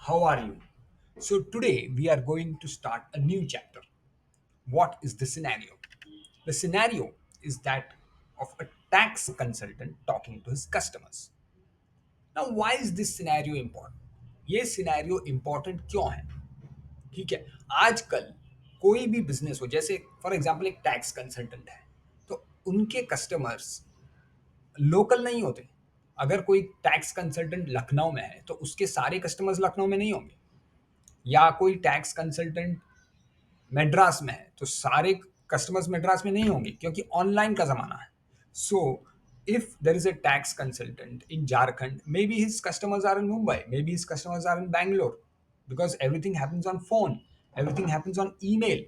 how are you? So, today we are going to start a new chapter. What is the scenario? The scenario is that of a tax consultant talking to his customers. Now, why is this scenario important? ये scenario important क्यों है? ठीक है, आजकल कोई भी business हो, जैसे फॉर एग्जांपल एक टैक्स कंसल्टेंट है, तो उनके कस्टमर्स लोकल नहीं होते. अगर कोई टैक्स कंसल्टेंट लखनऊ में है तो उसके सारे कस्टमर्स लखनऊ में नहीं होंगे, या कोई टैक्स कंसल्टेंट मद्रास में है तो सारे कस्टमर्स मद्रास में नहीं होंगे क्योंकि ऑनलाइन का ज़माना है. सो if there is a tax consultant in Jharkhand, maybe his customers are in Mumbai, maybe his customers are in Bangalore, because everything happens on phone, everything happens on email.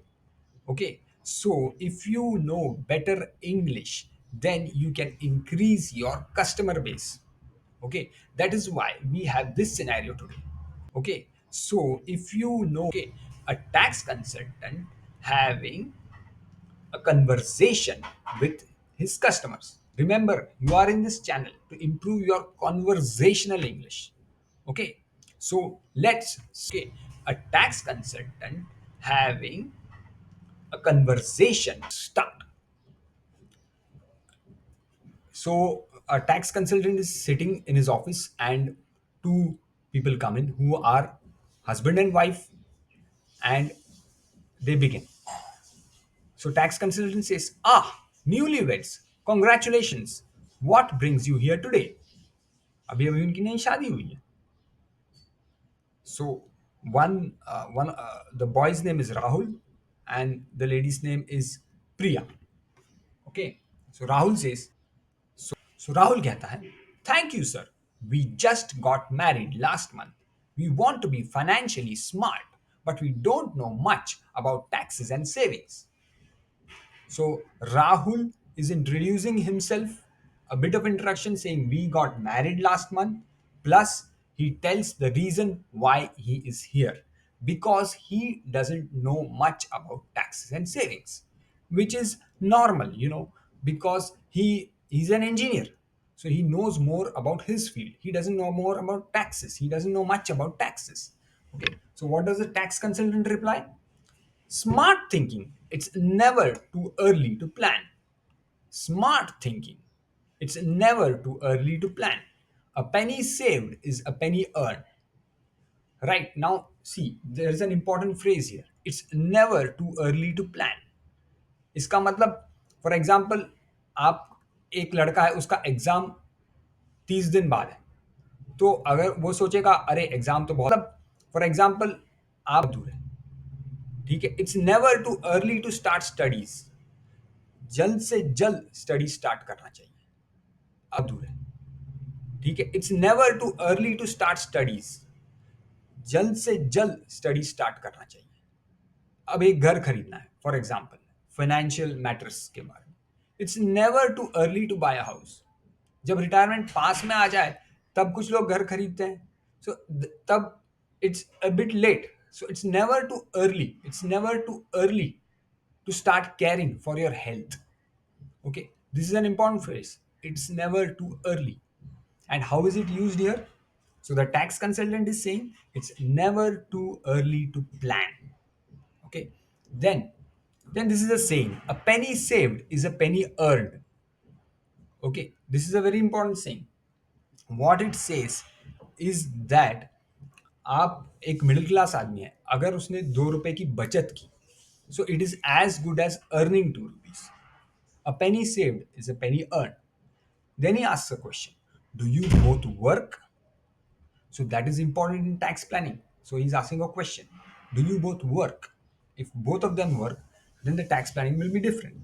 Okay, so if you know better English, then you can increase your customer base. Okay, that is why we have this scenario today. Okay, so if you know, okay, a tax consultant having a conversation with his customers. Remember, you are in this channel to improve your conversational English. Okay, so let's okay, a tax consultant having a conversation start. So a tax consultant is sitting in his office and two people come in who are husband and wife, and they begin. So tax consultant says, "Ah, newlyweds, congratulations. What brings you here today?" अभी अभी उनकी नई शादी हुई है. So the boy's name is Rahul, and the lady's name is Priya. Okay. So Rahul says, so Rahul कहता है, "Thank you, sir. We just got married last month. We want to be financially smart, but we don't know much about taxes and savings." So Rahul is introducing himself, a bit of introduction saying we got married last month, plus he tells the reason why he is here, because he doesn't know much about taxes and savings, which is normal, because he's an engineer. So he knows more about his field. He doesn't know more about taxes. He doesn't know much about taxes. Okay. So what does the tax consultant reply? Smart thinking. It's never too early to plan. Smart thinking. It's never too early to plan. A penny saved is a penny earned. Right now, see, there is an important phrase here. It's never too early to plan. इसका मतलब, for example, आप एक लड़का है, उसका exam 30 दिन बाद है. तो अगर वो सोचेगा अरे एग्जाम तो बहुत, मतलब फॉर एग्जाम्पल आप दूर है, ठीक है, it's never too early to start studies. जल्द से जल्द स्टडी स्टार्ट करना चाहिए. अब दूर है, ठीक है, it's never too early to start studies. जल्द से जल्द स्टडी स्टार्ट करना चाहिए. अब एक घर खरीदना है, फॉर एग्जाम्पल फाइनेंशियल मैटर्स के बारे में. It's never too early to buy a house. जब रिटायरमेंट पास में आ जाए तब कुछ लोग घर खरीदते हैं. सो तब it's a bit late. So it's never too early, it's never too early to start caring for your health. Okay, this is an important phrase. It's never too early. And how is it used here? So the tax consultant is saying it's never too early to plan. Okay, then this is a saying: a penny saved is a penny earned. Okay, this is a very important saying. What it says is that आप एक middle class आदमी है, अगर उसने 2 रुपए की बचत की, so it is as good as earning 2 rupees. A penny saved is a penny earned. Then he asks a question: do you both work? So that is important in tax planning. So he's asking a question: do you both work? If both of them work, then the tax planning will be different.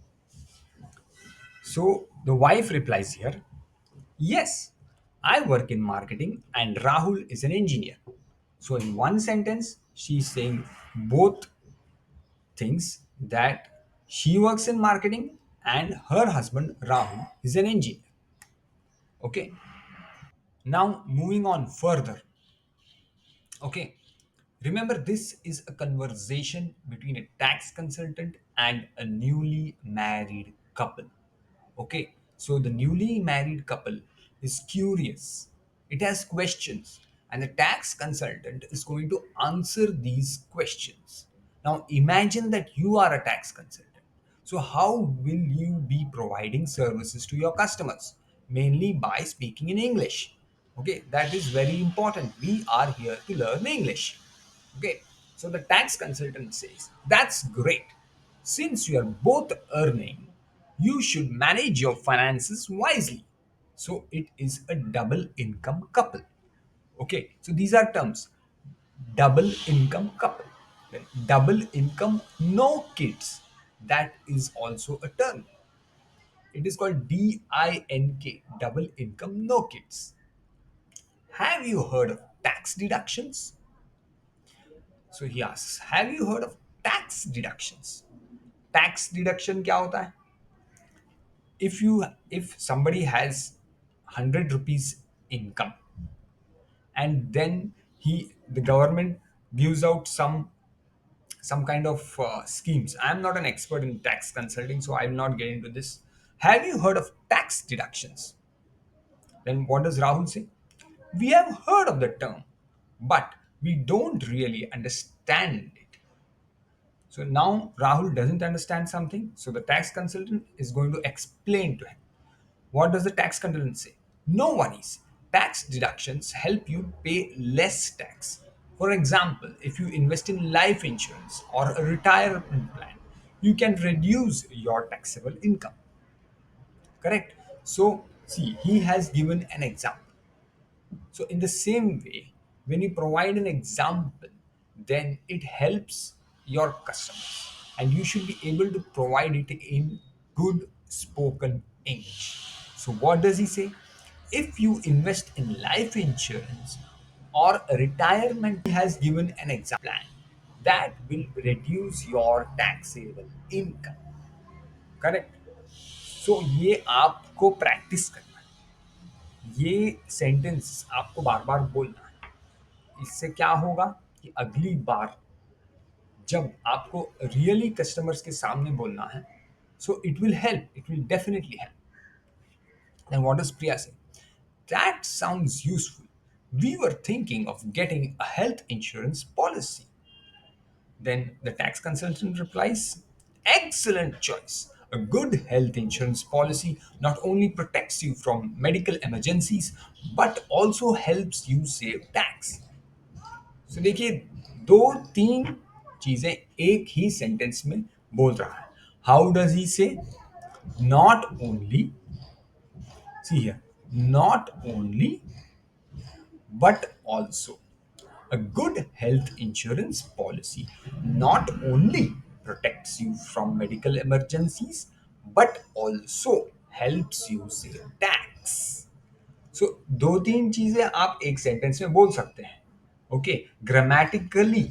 So the wife replies here: yes, I work in marketing and Rahul is an engineer. So in one sentence, she's saying both things, that she works in marketing and her husband Rahul is an engineer. Okay. Now moving on further. Okay. Remember, this is a conversation between a tax consultant and a newly married couple. Okay. So the newly married couple is curious. It has questions and the tax consultant is going to answer these questions. Now, imagine that you are a tax consultant. So, how will you be providing services to your customers? Mainly by speaking in English. Okay, that is very important. We are here to learn English. Okay, so the tax consultant says, that's great. Since you are both earning, you should manage your finances wisely. So it is a double income couple. Okay, so these are terms: double income couple, then double income no kids. That is also a term. It is called DINK, double income no kids. Have you heard of tax deductions? So he asks, have you heard of tax deductions? Tax deduction क्या होता है? If somebody has 100 rupees income, and then the government gives out some kind of schemes. I'm not an expert in tax consulting, so I will not get into this. Have you heard of tax deductions? Then what does Rahul say? We have heard of the term, but we don't really understand it. So now Rahul doesn't understand something, so the tax consultant is going to explain to him. What does the tax consultant say? No worries. Tax deductions help you pay less tax. For example, if you invest in life insurance or a retirement plan, you can reduce your taxable income. Correct? So, see, he has given an example. So, in the same way, when you provide an example, then it helps your customers, and you should be able to provide it in good spoken English. So, what does he say? If you invest in life insurance or a retirement, he has given an example plan that will reduce your taxable income. Correct. So ये आपको practice करना है, ये sentence आपको बार बार बोलना है. इससे क्या होगा कि अगली बार जब आपको रियली कस्टमर्स के सामने बोलना है, so it will help, it will definitely help. And what does Priya say? That sounds useful. We were thinking of getting a health insurance policy. Then the tax consultant replies, excellent choice. A good health insurance policy not only protects you from medical emergencies but also helps you save tax. So देखिए, दो तीन चीजें एक ही sentence में बोल रहा है. How does he से? Not only, see here, not only but also. A good health insurance policy not only protects you from medical emergencies but also helps you save tax. So दो तीन चीजें आप एक सेंटेंस में बोल सकते हैं. Okay, grammatically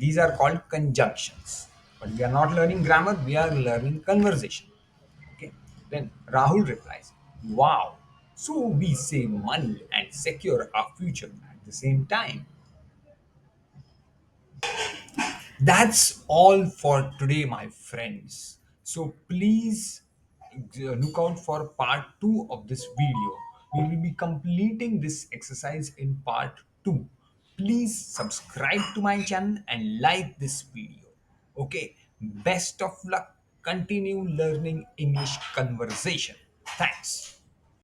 these are called conjunctions, but we are not learning grammar, we are learning conversation. Okay. Then Rahul replies, wow, so we save money and secure our future at the same time. That's all for today, my friends. So please look out for part 2 of this video. We will be completing this exercise in part 2. Please subscribe to my channel and like this video. Okay, best of luck. Continue learning English conversation. Thanks.